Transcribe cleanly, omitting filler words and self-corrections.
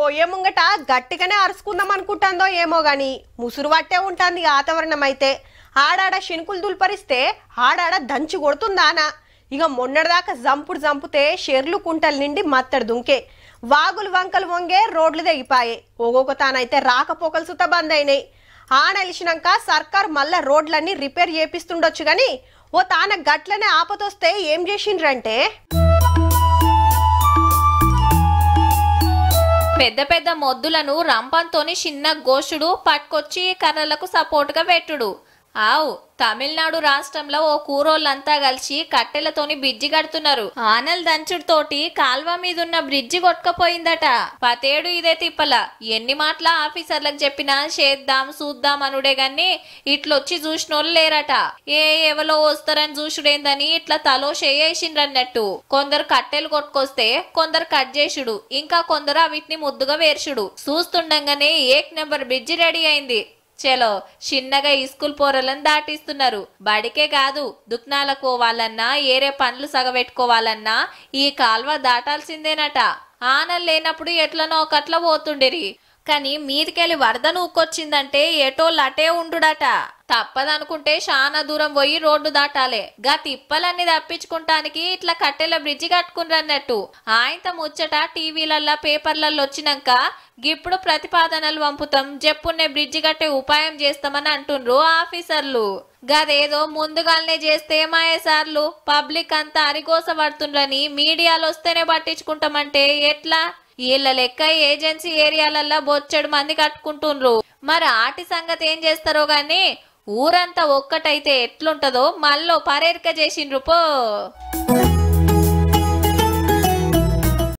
పోయే ముంగట గట్టిగానే అరుచుకుందాం అనుకుంటాందో ఏమో గాని ముసురు పట్టే ఉంటుంది వాతావరణం అయితే. ఆడాడ శినుకులు దుల్పరిస్తే ఆడాడ దంచి కొడుతుందానా. ఇక మొన్నటిదాకా జంపుతే షెర్లు కుంటలు నిండి మత్తడి దుంకే, వాగులు వంకలు వంగే రోడ్లు తెగిపాయే. ఒక్కొక్క తానైతే రాకపోకలు సుత బంద్ అయినాయి. ఆనలిసినాక సర్కార్ మళ్ళా రోడ్లన్నీ రిపేర్ చేపిస్తుండొచ్చు గాని ఓ తాన గట్లనే ఆపతొస్తే ఏం చేసిండ్రంటే పెద్ద పెద్ద మొద్దులను రంపంతోని చిన్న గోషుడు పట్టుకొచ్చి కర్రలకు సపోర్ట్ గా పెట్టుడు. ఆవు తమిళనాడు రాష్ట్రంలో ఓ కూరోళ్ళంతా కలిసి కట్టెలతోని బ్రిడ్జి కడుతున్నారు. ఆనల్ దంచుడుతోటి కాల్వ మీదున్న బ్రిడ్జి కొట్టుకపోయిందట. పతేడు ఇదే తిప్పల. ఎన్ని మాటల ఆఫీసర్లకు చెప్పినా చేద్దాం చూద్దాం అనుడే గాని ఇట్లొచ్చి చూసినోళ్ళు లేరట. ఎవలో వస్తారని చూసుడేందని ఇట్లా తలో చేయేసిండ్రన్నట్టు. కొందరు కట్టెలు కొట్టుకొస్తే కొందరు కట్ చేసుడు, ఇంకా కొందరు అవిటిని ముద్దుగా వేర్చుడు. చూస్తుండగానే ఏక్ నెంబర్ బ్రిడ్జి రెడీ అయింది. చలో చిన్నగా ఈ స్కూల్ పోరలను దాటిస్తున్నారు. బడికే కాదు దుక్నాలకు పోవాలన్నా ఏరే పనులు సగబెట్టుకోవాలన్నా ఈ కాల్వ దాటాల్సిందేనట. ఆనలు లేనప్పుడు ఎట్లనో ఒకట్లా పోతుండేరి. కానీ మీదికెళ్ళి వరద నూకొచ్చిందంటే ఏటోళ్ళు అటే ఉండుడట. తప్పదనుకుంటే చాలా దూరం పోయి రోడ్డు దాటాలే. గా తిప్పలన్నీ తప్పించుకుంటానికి ఇట్లా కట్టెల బ్రిడ్జి కట్టుకుండ్రన్నట్టు. ఆయనత ముచ్చట టీవీలల్లా పేపర్లలో వచ్చినాక గిప్పుడు ప్రతిపాదనలు పంపుతాం, జప్పున్నే బ్రిడ్జి కట్టే ఉపాయం చేస్తామని అంటుండ్రు ఆఫీసర్లు. గదేదో ముందుగానే చేస్తే మాయేసార్లు పబ్లిక్ అంతా అరిగోస పడుతుండ్రని మీడియాలో వస్తేనే పట్టించుకుంటామంటే ఎట్లా? వీళ్ళ లెక్క ఏజెన్సీ ఏరియాలల్లో బొచ్చెడు మంది కట్టుకుంటుండ్రు. మరి ఆటి సంగతి ఏం చేస్తారో గాని ఊరంతా ఒక్కటైతే ఎట్లుంటదో మళ్ళీ పరేరిక చేసిండ్రు పో.